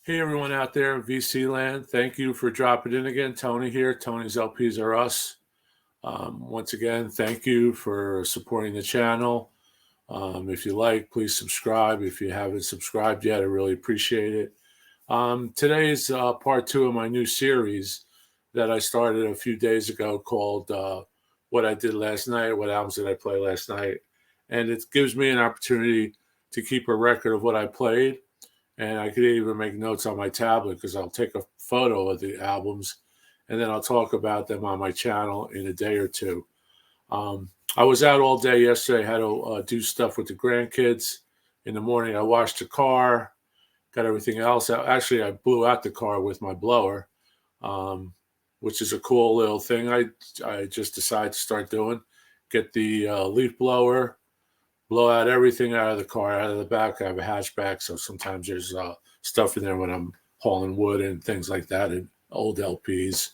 Hey, everyone out there in VC land. Thank you for dropping in again. Tony here. Tony's LPs are us. Once again, thank you for supporting the channel. If you like, please subscribe. If you haven't subscribed yet, I really appreciate it. Today's part 2 of my new series that I started a few days ago called What I Did Last Night, What Albums Did I Play Last Night? And it gives me an opportunity to keep a record of what I played. And I could even make notes on my tablet because I'll take a photo of the albums and then I'll talk about them on my channel in a day or two. I was out all day yesterday. I had to do stuff with the grandkids. In the morning, I washed the car, got everything else out. Actually, I blew out the car with my blower, which is a cool little thing I just decided to start doing. Get the leaf blower, blow out everything out of the car, out of the back. I have a hatchback, so sometimes there's stuff in there when I'm hauling wood and things like that, and old LPs.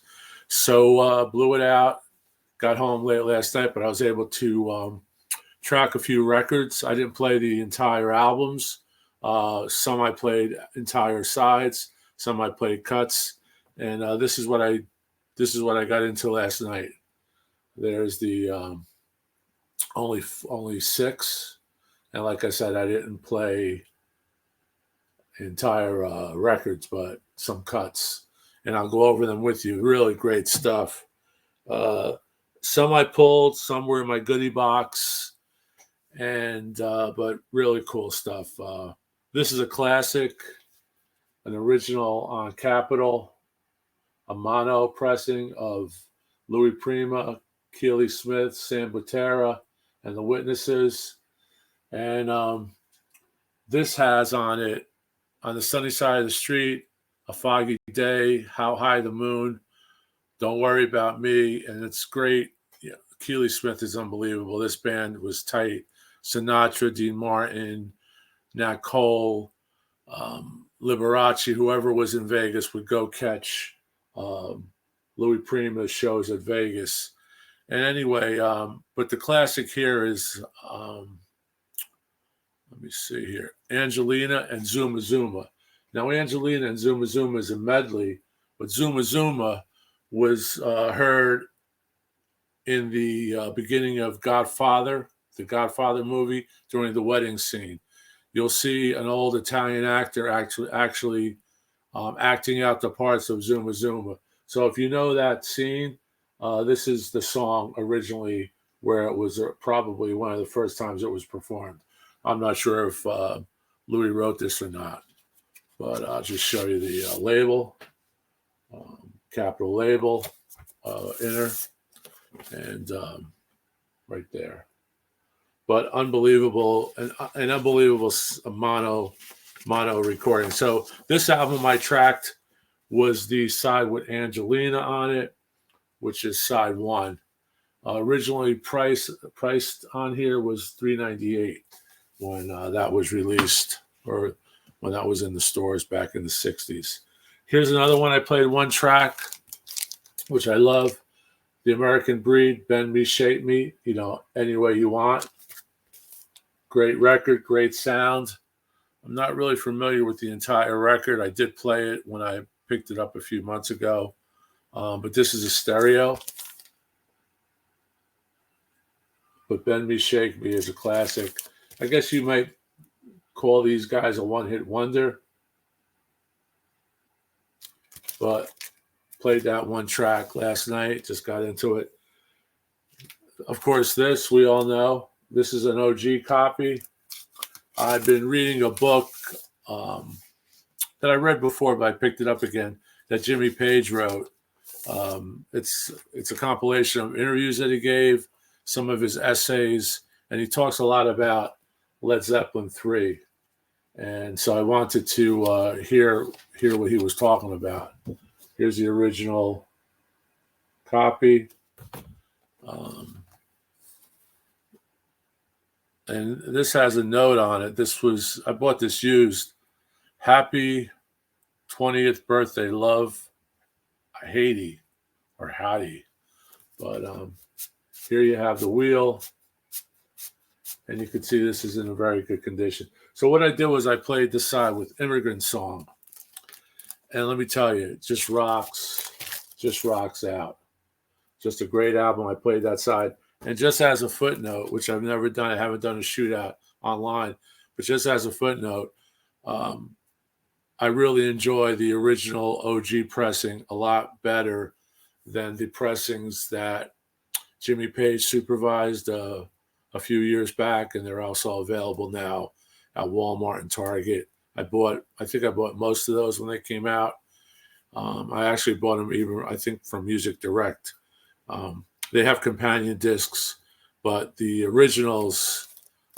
So blew it out, got home late last night, but I was able to track a few records. I didn't play the entire albums. Some I played entire sides, some I played cuts, and this is what I got into last night. There's the only 6, and like I said, I didn't play entire records, but some cuts, and I'll go over them with you. Really great stuff. Some I pulled, some were in my goodie box, and but really cool stuff. This is a classic, an original on Capitol, a mono pressing of Louis Prima, Keely Smith, Sam Butera, and the Witnesses. And this has on it, On the Sunny Side of the Street, A Foggy Day, How High the Moon, Don't Worry About Me, and it's great. Yeah, Keely Smith is unbelievable. This band was tight. Sinatra, Dean Martin, Nat Cole, Liberace, whoever was in Vegas would go catch Louis Prima's shows at Vegas. And anyway, but the classic here is, let me see here, Angelina and Zuma Zuma. Now, Angelina and Zuma Zuma is a medley, but Zuma Zuma was heard in the beginning of Godfather, the Godfather movie, during the wedding scene. You'll see an old Italian actor actually acting out the parts of Zuma Zuma. So if you know that scene, this is the song originally where it was probably one of the first times it was performed. I'm not sure if Louis wrote this or not, but I'll just show you the label, Capitol label, inner, and right there. But unbelievable, an unbelievable mono recording. So this album I tracked was the side with Angelina on it, which is side 1. Originally priced on here was $3.98 when that was released, or when that was in the stores back in the 60s. Here's another one I played one track, which I love. The American Breed, Bend Me, Shape Me, Any Way You Want. Great record, great sound. I'm not really familiar with the entire record. I did play it when I picked it up a few months ago. But this is a stereo. But Bend Me, Shake Me is a classic. I guess you might call these guys a one-hit wonder. But played that one track last night. Just got into it. Of course, this, we all know. This is an OG copy. I've been reading a book that I read before, but I picked it up again, that Jimmy Page wrote. It's a compilation of interviews that he gave, some of his essays, and he talks a lot about Led Zeppelin 3. And so I wanted to hear what he was talking about. Here's the original copy. And this has a note on it. I bought this used. Happy 20th birthday, love, Haiti, or Hattie. But here you have the wheel. And you can see this is in a very good condition. So what I did was I played this side with Immigrant Song. And let me tell you, it just rocks out. Just a great album. I played that side. And just as a footnote, which I've never done, I haven't done a shootout online, but just as a footnote, I really enjoy the original OG pressing a lot better than the pressings that Jimmy Page supervised a few years back, and they're also available now at Walmart and Target. I think I bought most of those when they came out. I actually bought them even, I think, from Music Direct. They have companion discs, but the originals,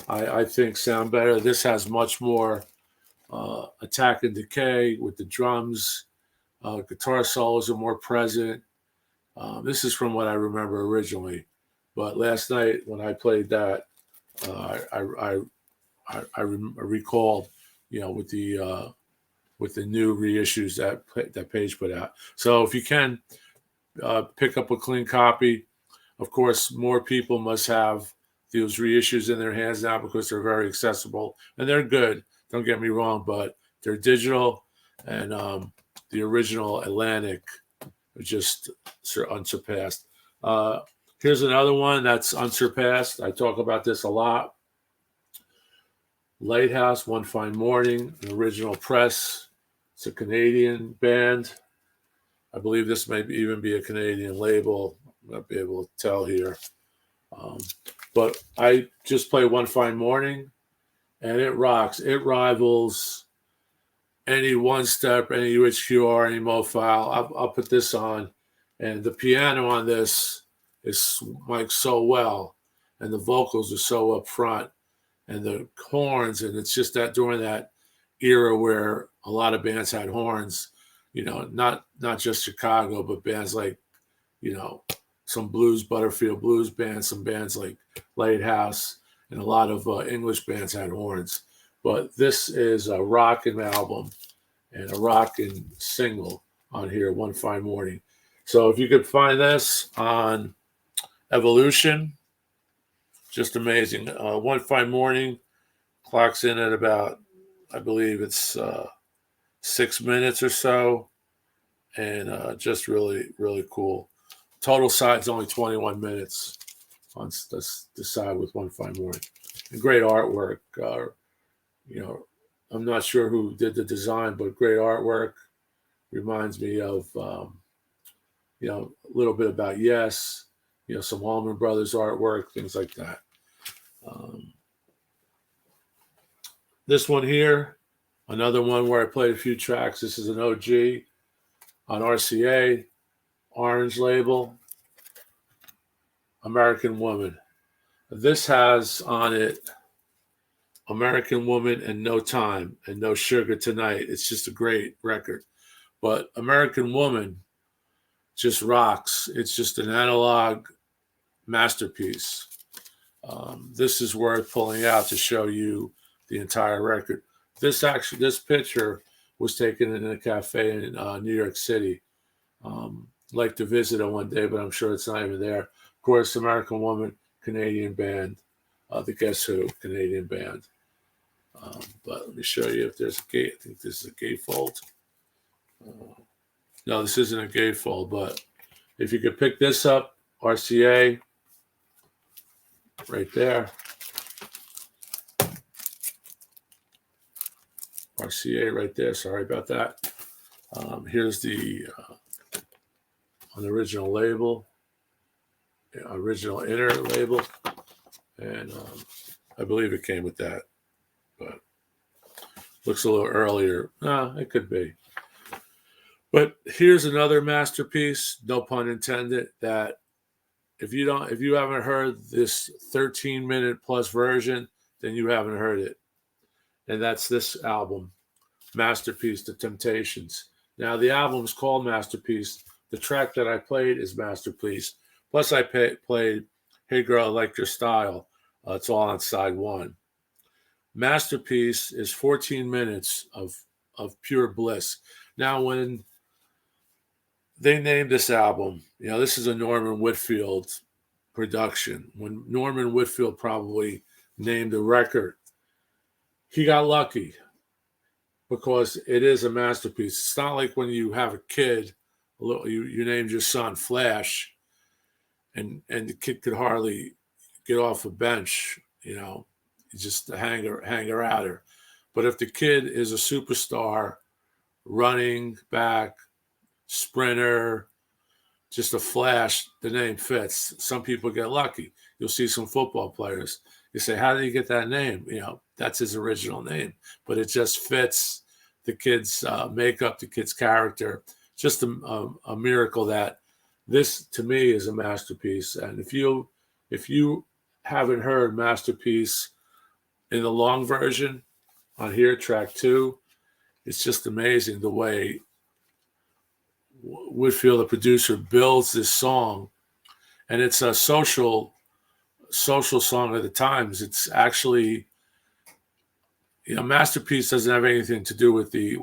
I think, sound better. This has much more attack and decay with the drums. Guitar solos are more present. This is from what I remember originally, but last night when I played that, I recalled, with the new reissues that Page put out. So if you can pick up a clean copy, of course, more people must have those reissues in their hands now because they're very accessible and they're good. Don't get me wrong, but they're digital, and the original Atlantic is just unsurpassed. Here's another one that's unsurpassed. I talk about this a lot. Lighthouse, One Fine Morning, an original press. It's a Canadian band. I believe this may even be a Canadian label. I'm not be able to tell here. But I just play One Fine Morning, and it rocks. It rivals any One Step, any UHQR, any Mofile. I'll put this on, and the piano on this is mic'd so well, and the vocals are so up front, and the horns, and it's just that during that era where a lot of bands had horns, not just Chicago, but bands like, some blues, Butterfield Blues bands, some bands like Lighthouse, and a lot of English bands had horns. But this is a rockin' album and a rockin' single on here, One Fine Morning. So if you could find this on Evolution, just amazing. One Fine Morning clocks in at about, I believe it's 6 minutes or so, and just really, really cool. Total side's only 21 minutes on the side with One Fine Morning. And great artwork. I'm not sure who did the design, but great artwork. Reminds me of, a little bit about Yes, some Allman Brothers artwork, things like that. This one here, another one where I played a few tracks. This is an OG on RCA, orange label, American Woman. This has on it American Woman and No Time and No Sugar Tonight. It's just a great record. But American Woman just rocks. It's just an analog masterpiece. This is worth pulling out to show you the entire record. This picture was taken in a cafe in New York City. Like to visit it one day, but I'm sure it's not even there. Of course, American Woman, Canadian band. The Guess Who, Canadian band. But let me show you if there's a gate. I think this is a gatefold. No, this isn't a gatefold, but if you could pick this up, RCA, right there. RCA right there. Sorry about that. Here's the original label, original inner label, and I believe it came with that, but looks a little earlier. It could be. But here's another masterpiece, no pun intended, that if you haven't heard this 13-minute plus version, then you haven't heard it. And that's this album, Masterpiece, The Temptations. Now, the album is called Masterpiece. The track that I played is Masterpiece. Plus, I played Hey Girl, I Like Your Style. It's all on side one. Masterpiece is 14 minutes of pure bliss. Now, when they named this album, this is a Norman Whitfield production. When Norman Whitfield probably named the record, he got lucky. because it is a masterpiece. It's not like when you have a kid, you named your son Flash, and the kid could hardly get off a bench, just a hanger outer. But if the kid is a superstar, running back, sprinter, just a flash, the name fits. Some people get lucky. You'll see some football players. You say, how did he get that name? That's his original name, but it just fits the kid's makeup, the kid's character. Just a miracle that this, to me, is a masterpiece. And if you haven't heard Masterpiece in the long version on here, track 2, it's just amazing the way Whitfield, the producer, builds this song. And it's a social song of the times. It's actually, Masterpiece doesn't have anything to do with the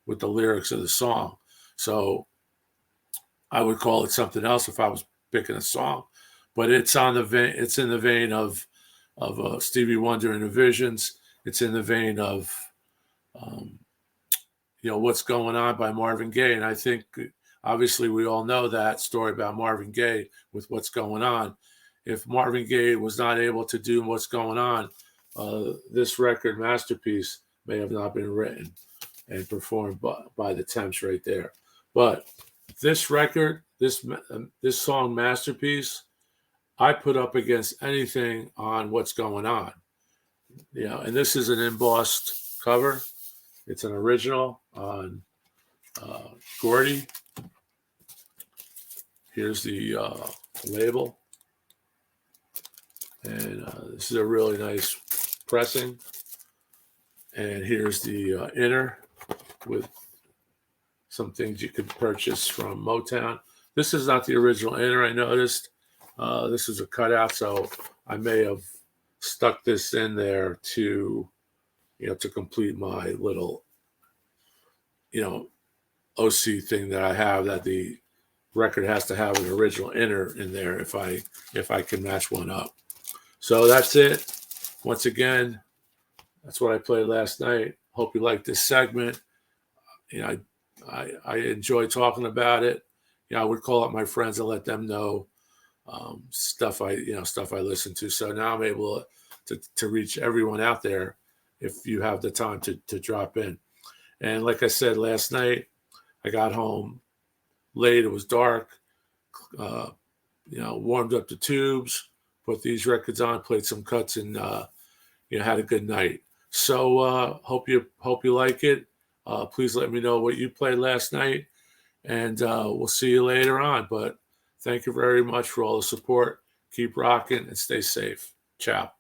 lyrics of the song. So I would call it something else if I was picking a song. But it's in the vein of Stevie Wonder and the Visions. It's in the vein of What's Going On by Marvin Gaye. And I think obviously we all know that story about Marvin Gaye with What's Going On. If Marvin Gaye was not able to do What's Going On, this record, Masterpiece, may have not been written and performed by the Temps right there. But this record, this song, Masterpiece, I put up against anything on What's Going On. And this is an embossed cover. It's an original on CORDY. Here's the label. And this is a really nice pressing. And here's the inner with some things you could purchase from Motown. This is not the original inner, I noticed. This is a cutout, so I may have stuck this in there to complete my little, OC thing that I have, that the record has to have an original inner in there if I can match one up. So that's it. Once again, that's what I played last night. Hope you liked this segment. I enjoy talking about it. I would call up my friends and let them know stuff I listen to. So now I'm able to reach everyone out there if you have the time to drop in. And like I said last night, I got home late. It was dark. Warmed up the tubes, put these records on, played some cuts, and had a good night. So hope you like it. Please let me know what you played last night, and we'll see you later on. But thank you very much for all the support. Keep rocking and stay safe. Ciao.